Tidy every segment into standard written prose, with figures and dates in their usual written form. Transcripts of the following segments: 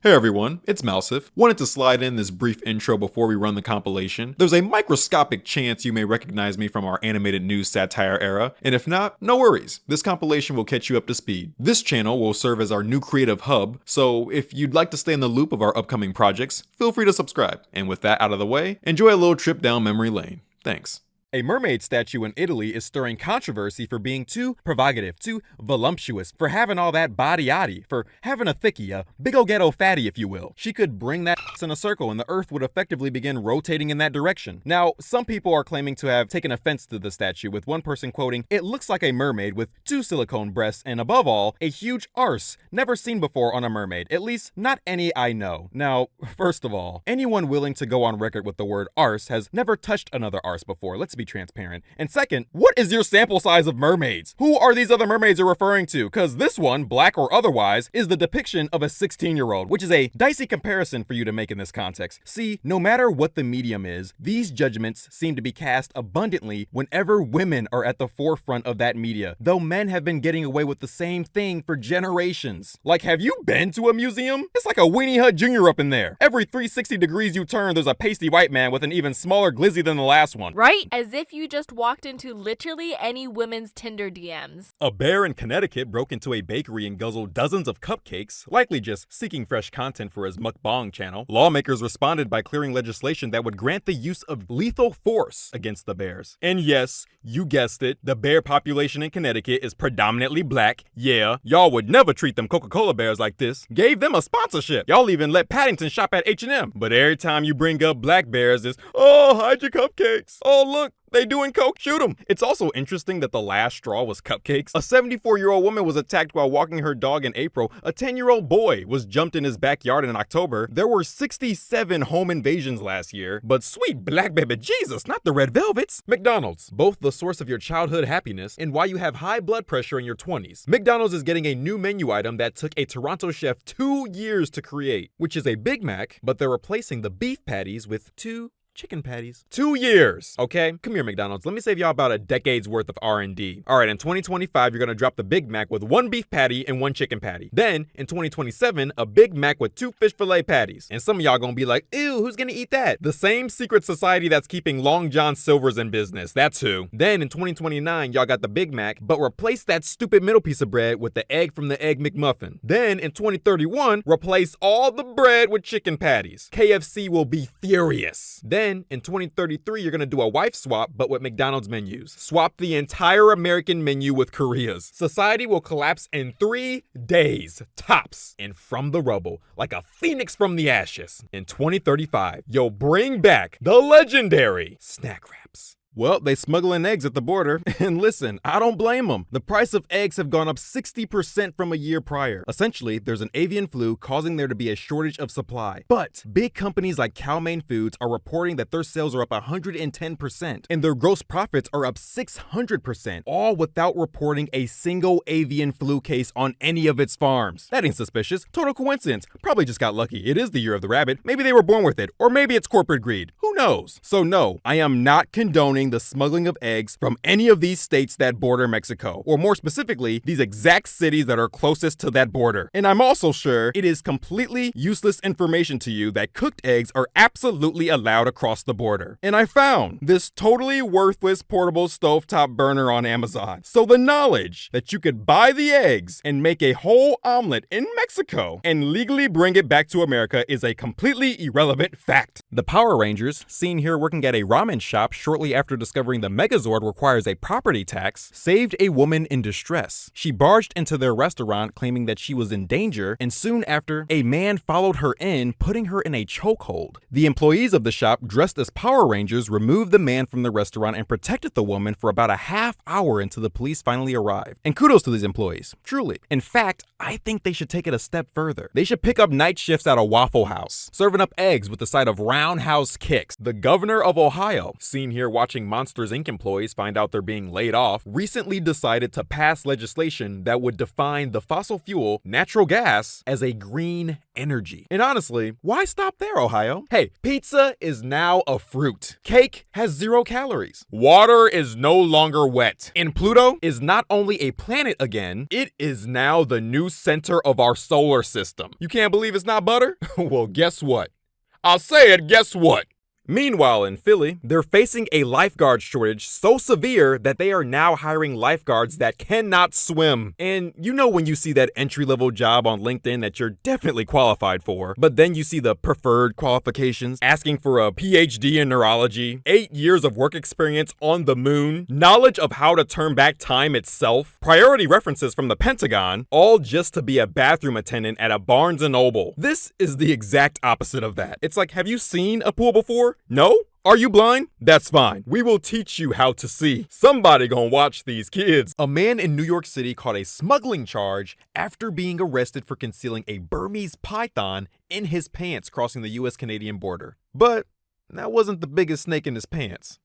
Hey everyone, it's Mousif. Wanted to slide in this brief intro before we run the compilation. There's a microscopic chance you may recognize me from our animated news satire era, and if not, no worries. This compilation will catch you up to speed. This channel will serve as our new creative hub, so if you'd like to stay in the loop of our upcoming projects, feel free to subscribe. And with that out of the way, enjoy a little trip down memory lane. Thanks. A mermaid statue in Italy is stirring controversy for being too provocative, too voluptuous, for having all that body-yaddy, for having a thickie, a big ol' ghetto fatty, if you will. She could bring that in a circle and the earth would effectively begin rotating in that direction. Now, some people are claiming to have taken offense to the statue, with one person quoting, "It looks like a mermaid with two silicone breasts and above all, a huge arse, never seen before on a mermaid, at least not any I know." Now, first of all, anyone willing to go on record with the word arse has never touched another arse before. Let's be transparent. And second, what is your sample size of mermaids? Who are these other mermaids you're referring to? Because this one, black or otherwise, is the depiction of a 16-year-old, which is a dicey comparison for you to make in this context. See, no matter what the medium is, these judgments seem to be cast abundantly whenever women are at the forefront of that media, though men have been getting away with the same thing for generations. Like, have you been to a museum? It's like a Weenie Hut Jr. up in there. Every 360 degrees you turn, there's a pasty white man with an even smaller glizzy than the last one. Right? As if you just walked into literally any women's Tinder DMs. A bear in Connecticut broke into a bakery and guzzled dozens of cupcakes, likely just seeking fresh content for his mukbang channel. Lawmakers responded by clearing legislation that would grant the use of lethal force against the bears. And yes, you guessed it, the bear population in Connecticut is predominantly black. Yeah, y'all would never treat them Coca-Cola bears like this. Gave them a sponsorship. Y'all even let Paddington shop at H&M. But every time you bring up black bears, it's, "Oh, hide your cupcakes. Oh, look, they doing coke, shoot them." It's also interesting that the last straw was cupcakes. A 74-year-old woman was attacked while walking her dog in April. A 10-year-old boy was jumped in his backyard in October. There were 67 home invasions last year. But sweet black baby Jesus, not the red velvets. McDonald's, both the source of your childhood happiness and why you have high blood pressure in your 20s. McDonald's is getting a new menu item that took a Toronto chef 2 years to create, which is a Big Mac, but they're replacing the beef patties with 2 chicken patties. 2 years, okay? Come here, McDonald's. Let me save y'all about a decade's worth of R&D. All right, in 2025, you're gonna drop the Big Mac with 1 beef patty and 1 chicken patty. Then, in 2027, a Big Mac with 2 fish fillet patties. And some of y'all gonna be like, ew, who's gonna eat that? The same secret society that's keeping Long John Silver's in business. That's who. Then, in 2029, y'all got the Big Mac, but replace that stupid middle piece of bread with the egg from the Egg McMuffin. Then, in 2031, replace all the bread with chicken patties. KFC will be furious. Then, in 2033, you're gonna do a wife swap, but with McDonald's menus. Swap the entire American menu with Korea's. Society will collapse in 3 days, tops. And from the rubble, like a phoenix from the ashes. In 2035, you'll bring back the legendary snack wraps. Well, they smuggling eggs at the border. And listen, I don't blame them. The price of eggs have gone up 60% from a year prior. Essentially, there's an avian flu causing there to be a shortage of supply. But big companies like Cal-Maine Foods are reporting that their sales are up 110% and their gross profits are up 600%, all without reporting a single avian flu case on any of its farms. That ain't suspicious. Total coincidence. Probably just got lucky. It is the year of the rabbit. Maybe they were born with it. Or maybe it's corporate greed. Who knows? So no, I am not condoning the smuggling of eggs from any of these states that border Mexico, or more specifically, these exact cities that are closest to that border. And I'm also sure it is completely useless information to you that cooked eggs are absolutely allowed across the border. And I found this totally worthless portable stovetop burner on Amazon. So the knowledge that you could buy the eggs and make a whole omelet in Mexico and legally bring it back to America is a completely irrelevant fact. The Power Rangers, seen here working at a ramen shop shortly after discovering the Megazord requires a property tax, saved a woman in distress. She barged into their restaurant claiming that she was in danger, and soon after, a man followed her in, putting her in a chokehold. The employees of the shop, dressed as Power Rangers, removed the man from the restaurant and protected the woman for about a half hour until the police finally arrived. And kudos to these employees, truly. In fact, I think they should take it a step further. They should pick up night shifts at a Waffle House, serving up eggs with the side of roundhouse kicks. 6. The governor of Ohio, seen here watching Monsters Inc. employees find out they're being laid off, recently decided to pass legislation that would define the fossil fuel, natural gas, as a green energy. And honestly, why stop there, Ohio? Hey, pizza is now a fruit. Cake has 0 calories. Water is no longer wet. And Pluto is not only a planet again, it is now the new center of our solar system. You can't believe it's not butter? Well, guess what? I'll say it, guess what? Meanwhile, in Philly, they're facing a lifeguard shortage so severe that they are now hiring lifeguards that cannot swim. And you know when you see that entry-level job on LinkedIn that you're definitely qualified for, but then you see the preferred qualifications, asking for a PhD in neurology, 8 years of work experience on the moon, knowledge of how to turn back time itself, priority references from the Pentagon, all just to be a bathroom attendant at a Barnes & Noble. This is the exact opposite of that. It's like, have you seen a pool before? No? Are you blind? That's fine. We will teach you how to see. Somebody gonna watch these kids. A man in New York City caught a smuggling charge after being arrested for concealing a Burmese python in his pants crossing the US-Canadian border. But that wasn't the biggest snake in his pants.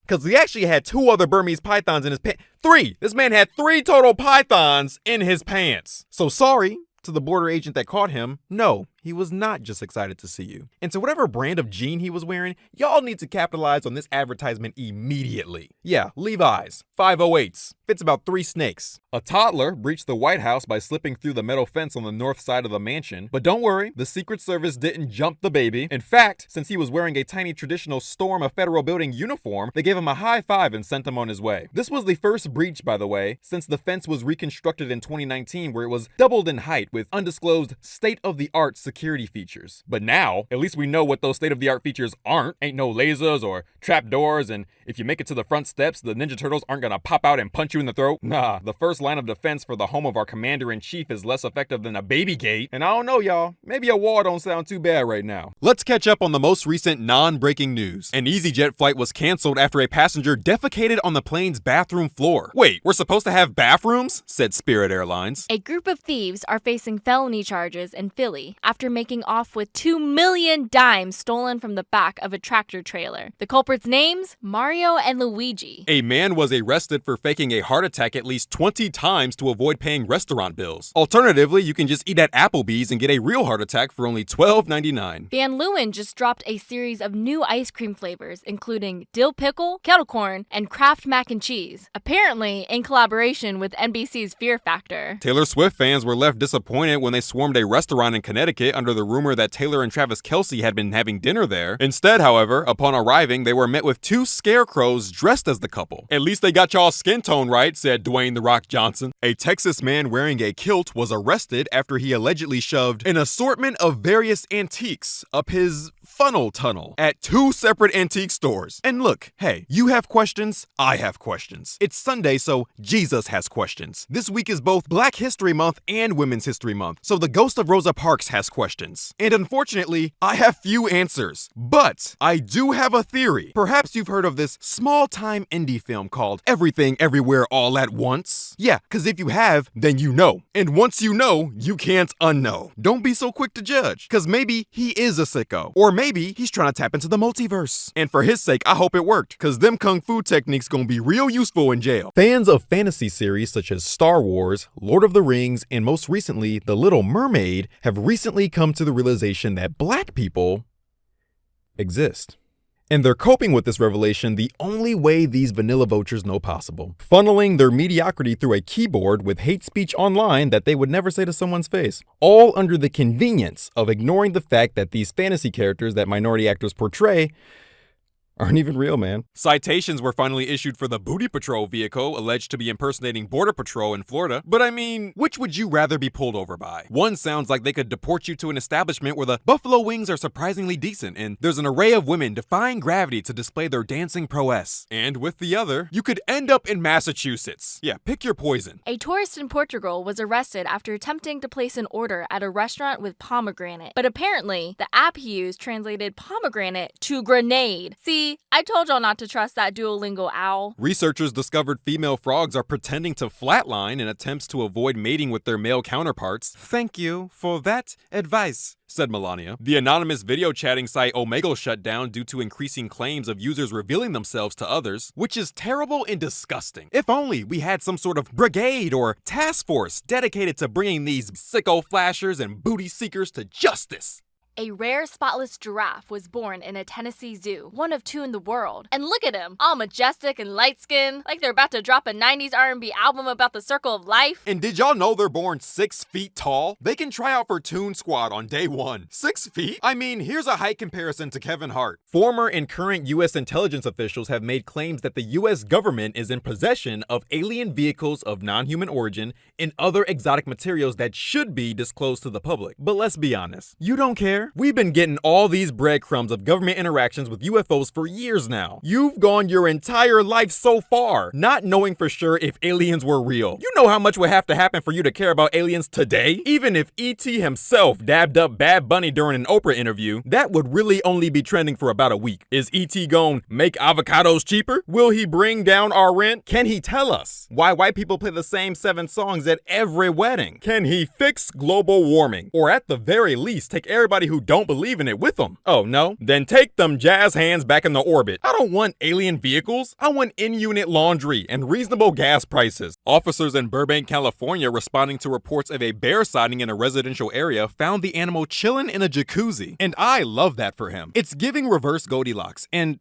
Because he actually had 2 other Burmese pythons in his pants. 3! This man had 3 total pythons in his pants. So sorry to the border agent that caught him. No, he was not just excited to see you. And so whatever brand of jean he was wearing, y'all need to capitalize on this advertisement immediately. Yeah, Levi's, 508s, fits about 3 snakes. A toddler breached the White House by slipping through the metal fence on the north side of the mansion. But don't worry, the Secret Service didn't jump the baby. In fact, since he was wearing a tiny traditional Storm a Federal Building uniform, they gave him a high five and sent him on his way. This was the first breach, by the way, since the fence was reconstructed in 2019, where it was doubled in height with undisclosed state-of-the-art security features. But now, at least we know what those state-of-the-art features aren't. Ain't no lasers or trapdoors, and if you make it to the front steps, the Ninja Turtles aren't gonna pop out and punch you in the throat. Nah, the first line of defense for the home of our commander-in-chief is less effective than a baby gate. And I don't know, y'all, maybe a wall don't sound too bad right now. Let's catch up on the most recent non-breaking news. An EasyJet flight was canceled after a passenger defecated on the plane's bathroom floor. Wait, we're supposed to have bathrooms? Said Spirit Airlines. A group of thieves are facing felony charges in Philly after making off with 2 million dimes stolen from the back of a tractor trailer. The culprits' names? Mario and Luigi. A man was arrested for faking a heart attack at least 20 times to avoid paying restaurant bills. Alternatively, you can just eat at Applebee's and get a real heart attack for only $12.99. Van Leeuwen just dropped a series of new ice cream flavors, including dill pickle, kettle corn, and Kraft mac and cheese, apparently in collaboration with NBC's Fear Factor. Taylor Swift fans were left disappointed when they swarmed a restaurant in Connecticut under the rumor that Taylor and Travis Kelce had been having dinner there. Instead, however, upon arriving, they were met with 2 scarecrows dressed as the couple. At least they got y'all skin tone right, said Dwayne "The Rock" Johnson. A Texas man wearing a kilt was arrested after he allegedly shoved an assortment of various antiques up his funnel tunnel at 2 separate antique stores. And look, hey, you have questions, I have questions. It's Sunday, so Jesus has questions. This week is both Black History Month and Women's History Month, so the ghost of Rosa Parks has questions. And unfortunately, I have few answers. But I do have a theory. Perhaps you've heard of this small-time indie film called Everything Everywhere All at Once? Yeah, because if you have, then you know. And once you know, you can't unknow. Don't be so quick to judge, because maybe he is a sicko. Or maybe he's trying to tap into the multiverse. And for his sake, I hope it worked, because them kung fu techniques gonna be real useful in jail. Fans of fantasy series such as Star Wars, Lord of the Rings, and most recently, The Little Mermaid have recently come to the realization that black people exist. And they're coping with this revelation the only way these vanilla vultures know possible, funneling their mediocrity through a keyboard with hate speech online that they would never say to someone's face, all under the convenience of ignoring the fact that these fantasy characters that minority actors portray aren't even real, man. Citations were finally issued for the Booty Patrol vehicle alleged to be impersonating Border Patrol in Florida. But I mean, which would you rather be pulled over by? One sounds like they could deport you to an establishment where the buffalo wings are surprisingly decent and there's an array of women defying gravity to display their dancing prowess. And with the other, you could end up in Massachusetts. Yeah, pick your poison. A tourist in Portugal was arrested after attempting to place an order at a restaurant with pomegranate. But apparently, the app he used translated pomegranate to grenade. See, See, I told y'all not to trust that Duolingo owl. Researchers discovered female frogs are pretending to flatline in attempts to avoid mating with their male counterparts. Thank you for that advice, said Melania. The anonymous video chatting site Omegle shut down due to increasing claims of users revealing themselves to others, which is terrible and disgusting. If only we had some sort of brigade or task force dedicated to bringing these sicko flashers and booty seekers to justice. A rare spotless giraffe was born in a Tennessee zoo, one of 2 in the world. And look at him, all majestic and light-skinned, like they're about to drop a 90s R&B album about the circle of life. And did y'all know they're born 6 feet tall? They can try out for Toon Squad on day 1. 6 feet? I mean, here's a height comparison to Kevin Hart. Former and current U.S. intelligence officials have made claims that the U.S. government is in possession of alien vehicles of non-human origin and other exotic materials that should be disclosed to the public. But let's be honest, you don't care. We've been getting all these breadcrumbs of government interactions with UFOs for years now. You've gone your entire life so far, not knowing for sure if aliens were real. You know how much would have to happen for you to care about aliens today? Even if E.T. himself dabbed up Bad Bunny during an Oprah interview, that would really only be trending for about a week. Is E.T. gon' make avocados cheaper? Will he bring down our rent? Can he tell us why white people play the same 7 songs at every wedding? Can he fix global warming? Or at the very least, take everybody who don't believe in it with them? Oh no? Then take them jazz hands back in the orbit. I don't want alien vehicles. I want in-unit laundry and reasonable gas prices. Officers in Burbank, California, responding to reports of a bear sighting in a residential area, found the animal chilling in a jacuzzi. And I love that for him. It's giving reverse Goldilocks. And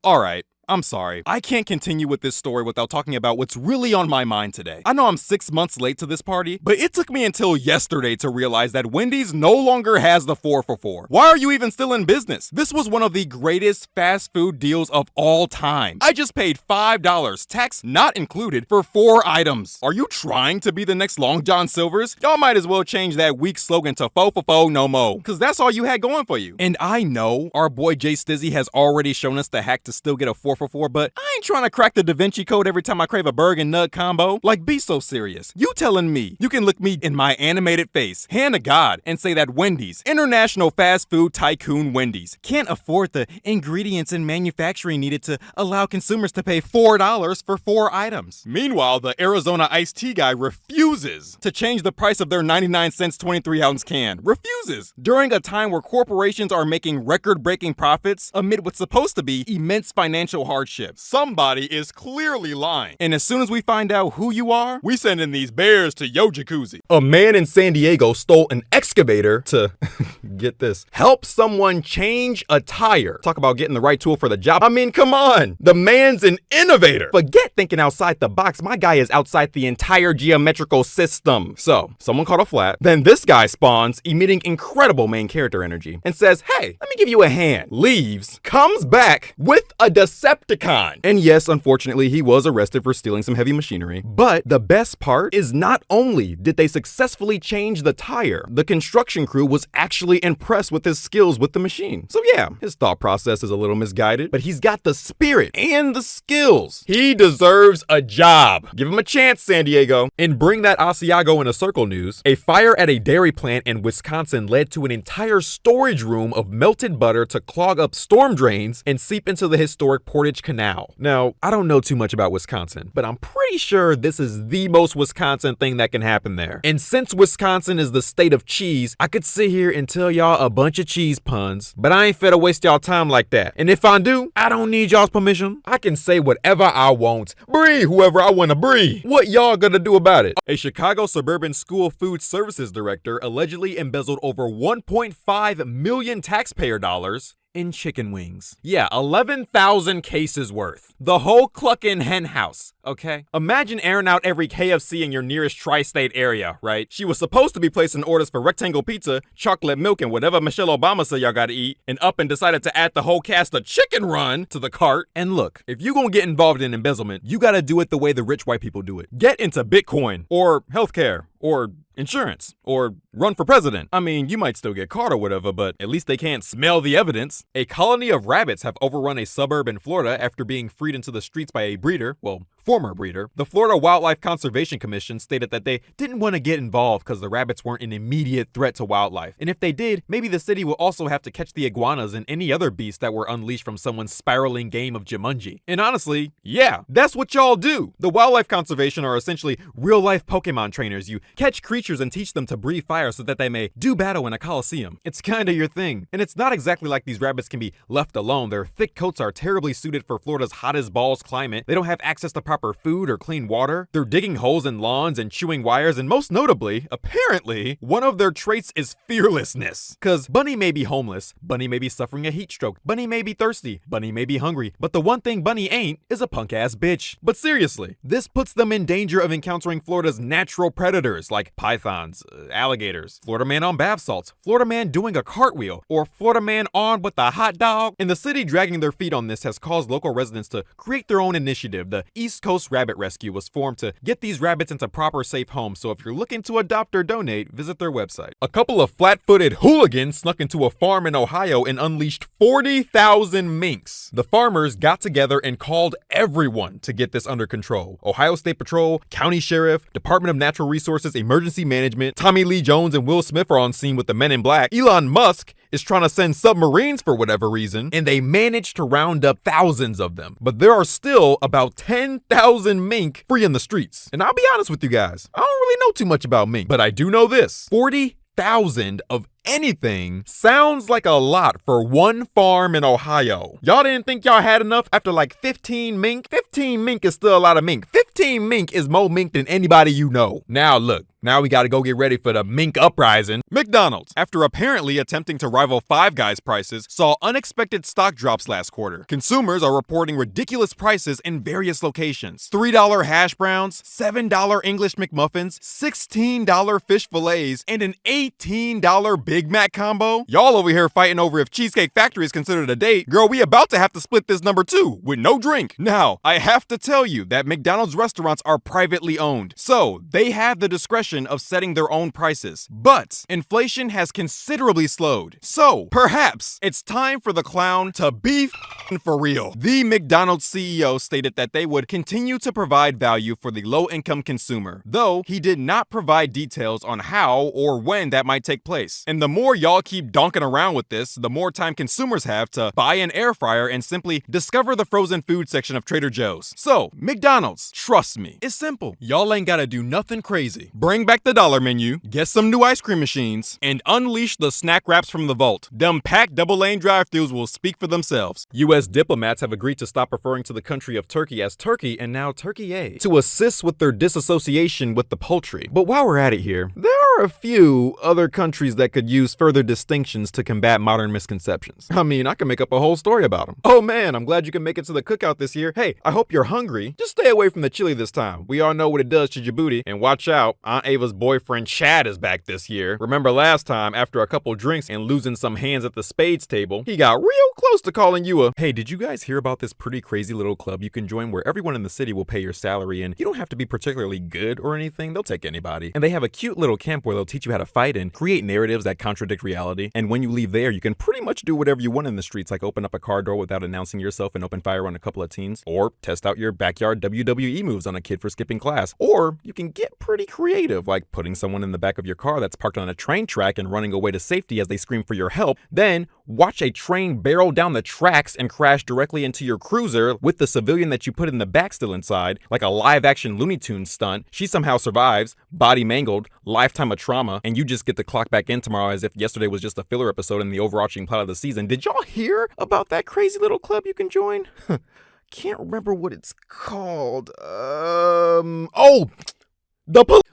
alright, I'm sorry. I can't continue with this story without talking about what's really on my mind today. I know I'm 6 months late to this party, but it took me until yesterday to realize that Wendy's no longer has the 4 for $4. Why are you even still in business? This was one of the greatest fast food deals of all time. I just paid $5, tax not included, for 4 items. Are you trying to be the next Long John Silver's? Y'all might as well change that weak slogan to 4 for $4 no mo, cause that's all you had going for you. And I know our boy Jay Stizzy has already shown us the hack to still get a 4 for $4, but I ain't trying to crack the Da Vinci Code every time I crave a burger and nug combo. Like, be so serious. You telling me you can look me in my animated face, hand to God, and say that Wendy's, international fast food tycoon Wendy's, can't afford the ingredients and manufacturing needed to allow consumers to pay $4 for 4 items. Meanwhile, the Arizona iced tea guy refuses to change the price of their 99-cent 23-ounce can. Refuses. During a time where corporations are making record-breaking profits amid what's supposed to be immense financial hardship. Somebody is clearly lying. And as soon as we find out who you are, we sending these bears to your jacuzzi. A man in San Diego stole an excavator to, get this, help someone change a tire. Talk about getting the right tool for the job. I mean, come on. The man's an innovator. Forget thinking outside the box. My guy is outside the entire geometrical system. So, someone caught a flat. Then this guy spawns, emitting incredible main character energy, and says, hey, let me give you a hand. Leaves, comes back with a Decepticon. And yes, unfortunately, he was arrested for stealing some heavy machinery. But the best part is not only did they successfully change the tire, the construction crew was actually impressed with his skills with the machine. So yeah, his thought process is a little misguided, but he's got the spirit and the skills. He deserves a job. Give him a chance, San Diego. And bring that Asiago in a circle news. A fire at a dairy plant in Wisconsin led to an entire storage room of melted butter to clog up storm drains and seep into the historic Portage Canal. Now, I don't know too much about Wisconsin, but I'm pretty sure this is the most Wisconsin thing that can happen there. And since Wisconsin is the state of cheese, I could sit here and tell y'all a bunch of cheese puns, but I ain't finna waste y'all time like that. And if I do, I don't need y'all's permission. I can say whatever I want. Bree whoever I wanna bree. What y'all gonna do about it? A Chicago suburban school food services director allegedly embezzled over 1.5 million taxpayer dollars in chicken wings. Yeah, 11,000 cases worth. The whole cluckin' hen house, okay? Imagine airing out every KFC in your nearest tri-state area, right? She was supposed to be placing orders for rectangle pizza, chocolate milk, and whatever Michelle Obama said y'all gotta eat, and up and decided to add the whole cast of Chicken Run to the cart. And look, if you gonna get involved in embezzlement, you gotta do it the way the rich white people do it. Get into Bitcoin, or healthcare, or insurance, or run for president. I mean, you might still get caught or whatever, but at least they can't smell the evidence. A colony of rabbits have overrun a suburb in Florida after being freed into the streets by a breeder. Well, former breeder. The Florida Wildlife Conservation Commission stated that they didn't want to get involved because the rabbits weren't an immediate threat to wildlife. And if they did, maybe the city will also have to catch the iguanas and any other beasts that were unleashed from someone's spiraling game of Jumanji. And honestly, yeah, that's what y'all do. The wildlife conservation are essentially real-life Pokemon trainers. You catch creatures and teach them to breathe fire so that they may do battle in a coliseum. It's kinda your thing. And it's not exactly like these rabbits can be left alone. Their thick coats are terribly suited for Florida's hot-as-balls climate. They don't have access to proper food or clean water. They're digging holes in lawns and chewing wires, and most notably, apparently, one of their traits is fearlessness. Cause Bunny may be homeless, Bunny may be suffering a heat stroke, Bunny may be thirsty, Bunny may be hungry, but the one thing Bunny ain't is a punk-ass bitch. But seriously, this puts them in danger of encountering Florida's natural predators like pythons, alligators, Florida man on bath salts, Florida man doing a cartwheel, or Florida man armed with a hot dog. And the city dragging their feet on this has caused local residents to create their own initiative. The East Coast Rabbit Rescue was formed to get these rabbits into proper safe homes, so if you're looking to adopt or donate, visit their website. A couple of flat-footed hooligans snuck into a farm in Ohio and unleashed 40,000 minks. The farmers got together and called everyone to get this under control. Ohio State Patrol, County Sheriff, Department of Natural Resources, Emergency Management, Tommy Lee Jones and Will Smith are on scene with the Men in Black. Elon Musk is trying to send submarines for whatever reason, and they managed to round up thousands of them. But there are still about 10,000 mink free in the streets. And I'll be honest with you guys, I don't really know too much about mink, but I do know this. 40,000 of anything sounds like a lot for one farm in Ohio. Y'all didn't think y'all had enough after like 15 mink? 15 mink is still a lot of mink. 15 mink is more mink than anybody you know. Now look, now we gotta go get ready for the mink uprising. McDonald's, after apparently attempting to rival Five Guys prices, saw unexpected stock drops last quarter. Consumers are reporting ridiculous prices in various locations. $3 hash browns, $7 English McMuffins, $16 fish fillets, and an $18 Big Mac combo? Y'all over here fighting over if Cheesecake Factory is considered a date. Girl, we about to have to split this number 2 with no drink. Now, I have to tell you that McDonald's restaurants are privately owned, so they have the discretion of setting their own prices. But inflation has considerably slowed. So, perhaps it's time for the clown to be for real. The McDonald's CEO stated that they would continue to provide value for the low-income consumer, though he did not provide details on how or when that might take place. And the more y'all keep donking around with this, the more time consumers have to buy an air fryer and simply discover the frozen food section of Trader Joe's. So, McDonald's, trust me, it's simple. Y'all ain't gotta do nothing crazy. Bring back the dollar menu, get some new ice cream machines, and unleash the snack wraps from the vault. Them packed double-lane drive-thrus will speak for themselves. U.S. diplomats have agreed to stop referring to the country of Turkey as Turkey and now Turkey to assist with their disassociation with the poultry. But while we're at it here, there are a few other countries that could use further distinctions to combat modern misconceptions. I mean, I can make up a whole story about them. Oh man, I'm glad you can make it to the cookout this year. Hey, I hope you're hungry. Just stay away from the chili this time. We all know what it does to your booty. And watch out, Aunt Ava's boyfriend Chad is back this year. Remember last time, after a couple drinks and losing some hands at the spades table, he got real close to calling you a, hey, did you guys hear about this pretty crazy little club you can join where everyone in the city will pay your salary and you don't have to be particularly good or anything, they'll take anybody. And they have a cute little camp where they'll teach you how to fight and create narratives that contradict reality. And when you leave there, you can pretty much do whatever you want in the streets, like open up a car door without announcing yourself and open fire on a couple of teens, or test out your backyard WWE moves on a kid for skipping class. Or you can get pretty creative, like putting someone in the back of your car that's parked on a train track and running away to safety as they scream for your help, then watch a train barrel down the tracks and crash directly into your cruiser with the civilian that you put in the back still inside, like a live-action Looney Tunes stunt. She somehow survives, body mangled, lifetime of trauma, and you just get to clock back in tomorrow as if yesterday was just a filler episode in the overarching plot of the season. Did y'all hear about that crazy little club you can join? Can't remember what it's called.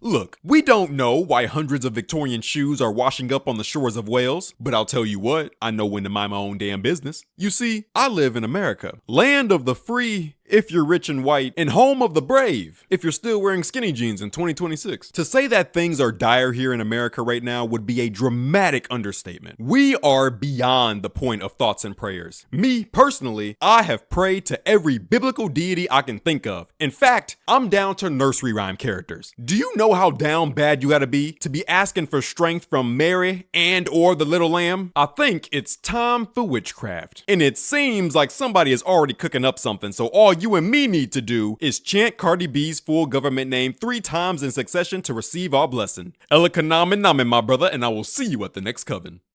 Look, we don't know why hundreds of Victorian shoes are washing up on the shores of Wales, but I'll tell you what, I know when to mind my own damn business. You see, I live in America, land of the free, if you're rich and white, and home of the brave, if you're still wearing skinny jeans in 2026. To say that things are dire here in America right now would be a dramatic understatement. We are beyond the point of thoughts and prayers. Me, personally, I have prayed to every biblical deity I can think of. In fact, I'm down to nursery rhyme characters. Do you know how down bad you gotta be to be asking for strength from Mary and or the little lamb? I think it's time for witchcraft. And it seems like somebody is already cooking up something, so all you and me need to do is chant Cardi B's full government name 3 times in succession to receive our blessing. Ella Kanamin Namin, my brother, and I will see you at the next coven.